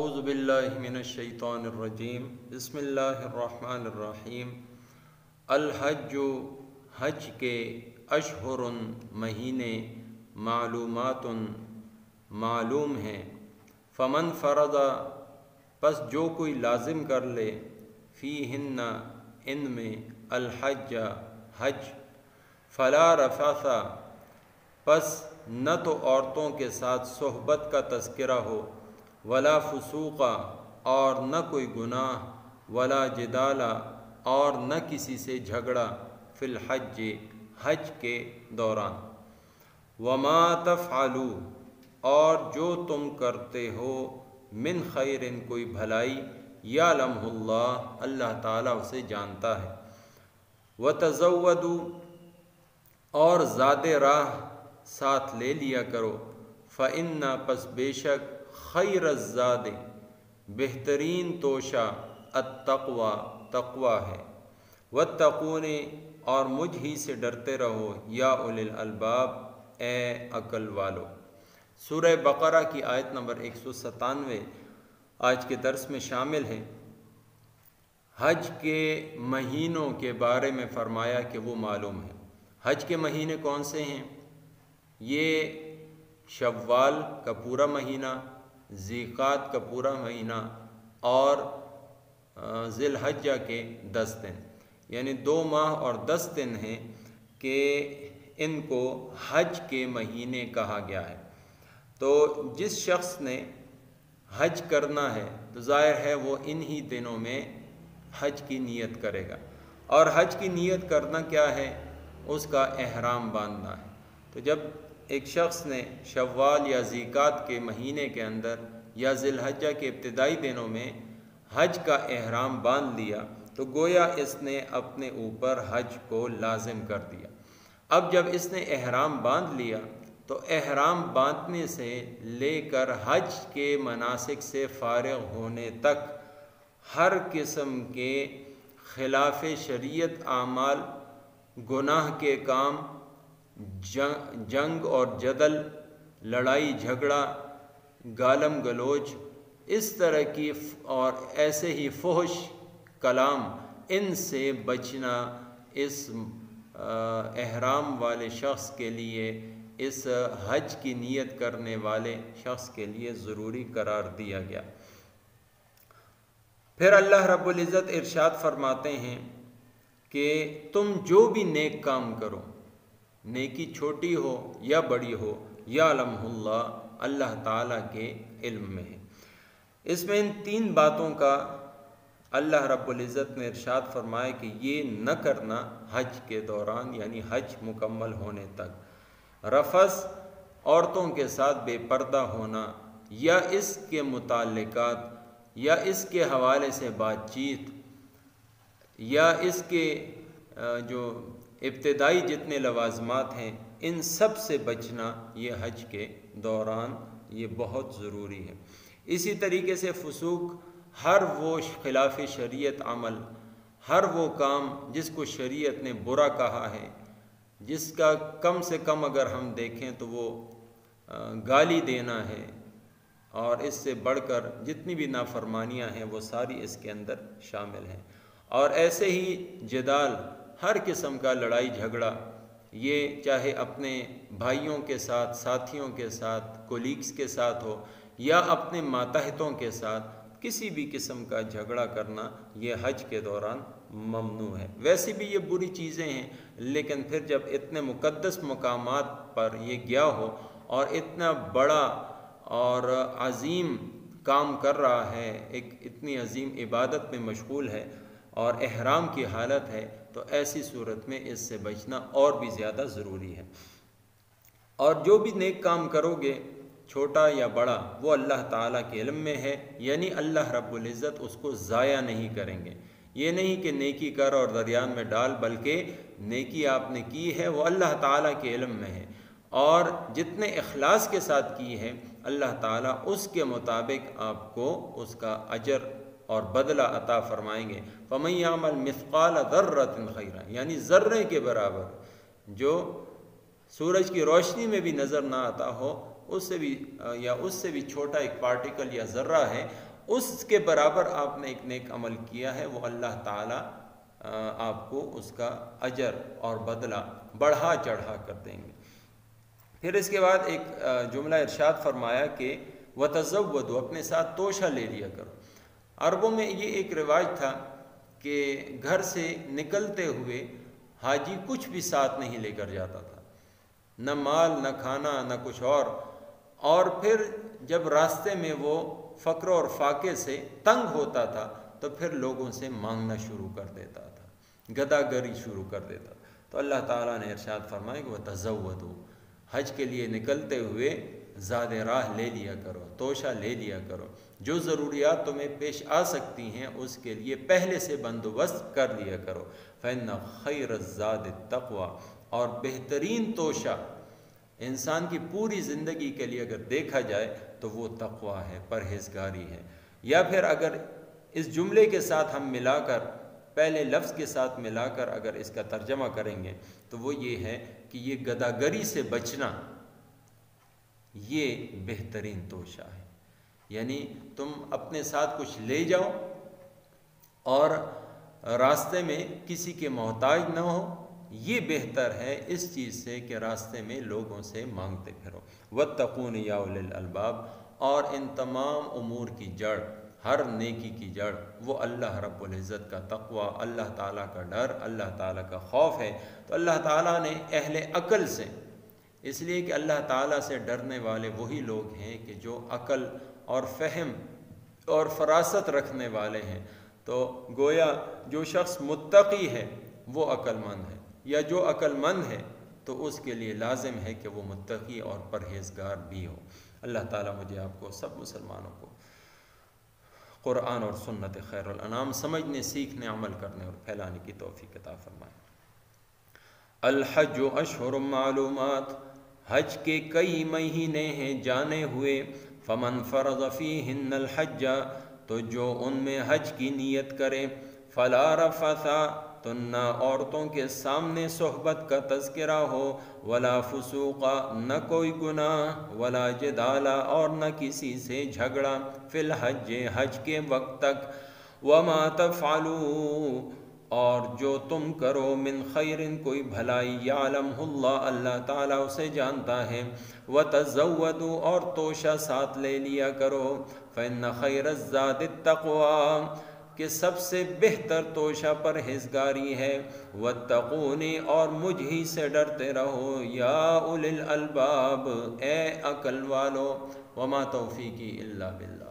اعوذ باللہ من الشیطان الرجیم بسم اللہ الرحمن الرحیم۔ الحج حج کے اشہر مہینے معلومات معلوم ہیں، فمن فرض پس جو کوئی لازم کر لے فیہن ان میں الحج حج، فلا رفث پس نہ تو عورتوں کے ساتھ صحبت کا تذکرہ ہو، ولا فسوق اور نہ کوئی گناہ، ولا جدال اور نہ کسی سے جھگڑا، فی الحج حج کے دوران، وما تفعلوا اور جو تم کرتے ہو، من خیر کوئی بھلائی، یعلمہ اللہ اللہ تعالیٰ اسے جانتا ہے، وتزودوا اور زاد راہ ساتھ لے لیا کرو، فإن پس بے شک خیر الزاد بہترین توشہ التقوی تقوی ہے، واتقون اور مجھ ہی سے ڈرتے رہو، یا اولی الالباب اے عقل والو۔ سورہ بقرہ کی آیت نمبر 197 آج کے درس میں شامل ہے۔ حج کے مہینوں کے بارے میں فرمایا کہ وہ معلوم ہے۔ حج کے مہینے کون سے ہیں؟ یہ شوال کا پورا مہینہ، ذیقعد کا پورا مہینہ اور ذی الحجہ کے 10 دن، یعنی 2 ماہ اور 10 دن ہیں کہ ان کو حج کے مہینے کہا گیا ہے۔ تو جس شخص نے حج کرنا ہے تو ظاہر ہے وہ انہی دنوں میں حج کی نیت کرے گا، اور حج کی نیت کرنا کیا ہے؟ اس کا احرام باندھنا ہے۔ تو جب ایک شخص نے شوال یا ذیقعد کے مہینے کے اندر یا ذی الحجہ کے ابتدائی دنوں میں حج کا احرام باندھ لیا تو گویا اس نے اپنے اوپر حج کو لازم کر دیا۔ اب جب اس نے احرام باندھ لیا تو احرام باندھنے سے لے کر حج کے مناسک سے فارغ ہونے تک ہر قسم کے خلاف شریعت اعمال، گناہ کے کام، جنگ اور جدل، لڑائی جھگڑا، گالم گلوچ، اس طرح کی اور ایسے ہی فحش کلام، ان سے بچنا اس احرام والے شخص کے لیے، اس حج کی نیت کرنے والے شخص کے لیے ضروری قرار دیا گیا۔ پھر اللہ رب العزت ارشاد فرماتے ہیں کہ تم جو بھی نیک کام کرو، نیکی چھوٹی ہو یا بڑی ہو، یعلمہ اللہ اللہ تعالیٰ کے علم میں ہے۔ اس میں ان 3 باتوں کا اللہ رب العزت نے ارشاد فرمایا کہ یہ نہ کرنا حج کے دوران، یعنی حج مکمل ہونے تک۔ رفث عورتوں کے ساتھ بے پردہ ہونا یا اس کے متعلقات یا اس کے حوالے سے بات چیت یا اس کے جو ابتدائی جتنے لوازمات ہیں، ان سب سے بچنا یہ حج کے دوران یہ بہت ضروری ہے۔ اسی طریقے سے فسوق، ہر وہ خلاف شریعت عمل، ہر وہ کام جس کو شریعت نے برا کہا ہے، جس کا کم سے کم اگر ہم دیکھیں تو وہ گالی دینا ہے، اور اس سے بڑھ کر جتنی بھی نافرمانیاں ہیں وہ ساری اس کے اندر شامل ہیں۔ اور ایسے ہی جدال، ہر قسم کا لڑائی جھگڑا، یہ چاہے اپنے بھائیوں کے ساتھ، ساتھیوں کے ساتھ، کولیگز کے ساتھ ہو یا اپنے ماتحتوں کے ساتھ، کسی بھی قسم کا جھگڑا کرنا یہ حج کے دوران ممنوع ہے۔ ویسے بھی یہ بری چیزیں ہیں، لیکن پھر جب اتنے مقدس مقامات پر یہ گیا ہو اور اتنا بڑا اور عظیم کام کر رہا ہے، ایک اتنی عظیم عبادت میں مشغول ہے اور احرام کی حالت ہے، تو ایسی صورت میں اس سے بچنا اور بھی زیادہ ضروری ہے۔ اور جو بھی نیک کام کرو گے، چھوٹا یا بڑا، وہ اللہ تعالیٰ کے علم میں ہے، یعنی اللہ رب العزت اس کو ضائع نہیں کریں گے۔ یہ نہیں کہ نیکی کر اور دریان میں ڈال، بلکہ نیکی آپ نے کی ہے وہ اللہ تعالیٰ کے علم میں ہے، اور جتنے اخلاص کے ساتھ کی ہے اللہ تعالیٰ اس کے مطابق آپ کو اس کا اجر اور بدلہ عطا فرمائیں گے۔ فَمَن يَعْمَلْ مِثْقَالَ ذَرَّةٍ خَيْرًا، یعنی ذرے کے برابر جو سورج کی روشنی میں بھی نظر نہ آتا ہو، اس سے بھی چھوٹا ایک پارٹیکل یا ذرہ ہے، اس کے برابر آپ نے ایک نیک عمل کیا ہے، وہ اللہ تعالیٰ آپ کو اس کا اجر اور بدلہ بڑھا چڑھا کر دیں گے۔ پھر اس کے بعد ایک جملہ ارشاد فرمایا کہ وَتَزَوَّدُوا، اپنے ساتھ توشہ لے لیا کرو۔ عربوں میں یہ ایک رواج تھا کہ گھر سے نکلتے ہوئے حاجی کچھ بھی ساتھ نہیں لے کر جاتا تھا، نہ مال، نہ کھانا، نہ کچھ اور پھر جب راستے میں وہ فقر اور فاقے سے تنگ ہوتا تھا تو پھر لوگوں سے مانگنا شروع کر دیتا تھا، گدا گری شروع کر دیتا تھا۔ تو اللہ تعالیٰ نے ارشاد فرمایا کہ وَتَزَوَّدُوا، حج کے لیے نکلتے ہوئے زاد راہ لے لیا کرو، توشہ لے لیا کرو، جو ضروریات تمہیں پیش آ سکتی ہیں اس کے لیے پہلے سے بندوبست کر لیا کرو۔ فَإِنَّ خَيْرَ الزَّادِ التَّقْوَىٰ، اور بہترین توشہ انسان کی پوری زندگی کے لیے اگر دیکھا جائے تو وہ تقویٰ ہے، پرہیزگاری ہے۔ یا پھر اگر اس جملے کے ساتھ ہم ملا کر، پہلے لفظ کے ساتھ ملا کر اگر اس کا ترجمہ کریں گے تو وہ یہ ہے کہ یہ گداگری سے بچنا یہ بہترین توشہ ہے۔ یعنی تم اپنے ساتھ کچھ لے جاؤ اور راستے میں کسی کے محتاج نہ ہو، یہ بہتر ہے اس چیز سے کہ راستے میں لوگوں سے مانگتے پھرو۔ وَاتَّقُونِ يَا أُولِي الْأَلْبَابِ، اور ان تمام امور کی جڑ، ہر نیکی کی جڑ وہ اللہ رب العزت کا تقوی، اللہ تعالیٰ کا ڈر، اللہ تعالیٰ کا خوف ہے۔ تو اللہ تعالیٰ نے اہل عقل سے، اس لیے کہ اللہ تعالیٰ سے ڈرنے والے وہی لوگ ہیں کہ جو عقل اور فہم اور فراست رکھنے والے ہیں۔ تو گویا جو شخص متقی ہے وہ عقل مند ہے، یا جو عقل مند ہے تو اس کے لیے لازم ہے کہ وہ متقی اور پرہیزگار بھی ہو۔ اللہ تعالیٰ مجھے آپ کو سب مسلمانوں کو قرآن اور سنت خیر الانام سمجھنے، سیکھنے، عمل کرنے اور پھیلانے کی توفیق عطا فرمائے۔ الحج اشہر معلومات، حج کے کئی مہینے ہیں جانے ہوئے۔ فمن فرض فیہن الحج، تو جو ان میں حج کی نیت کرے، فلا رفث، تو نہ عورتوں کے سامنے صحبت کا تذکرہ ہو، ولا فسوق، نہ کوئی گناہ، ولا جدال، اور نہ کسی سے جھگڑا، فی الحج، حج کے وقت تک۔ وما تفعلوا، اور جو تم کرو، من خیر، کوئی بھلائی، یعلمہ اللہ، اللہ تعالیٰ اسے جانتا ہے۔ وتزودوا، اور توشہ ساتھ لے لیا کرو۔ فإن خیر الزاد التقویٰ، کہ سب سے بہتر توشہ پرہیزگاری ہے۔ واتقونی، اور مجھ ہی سے ڈرتے رہو، یا اولی الالباب، اے عقل والو۔ وما توفیقی الا باللہ۔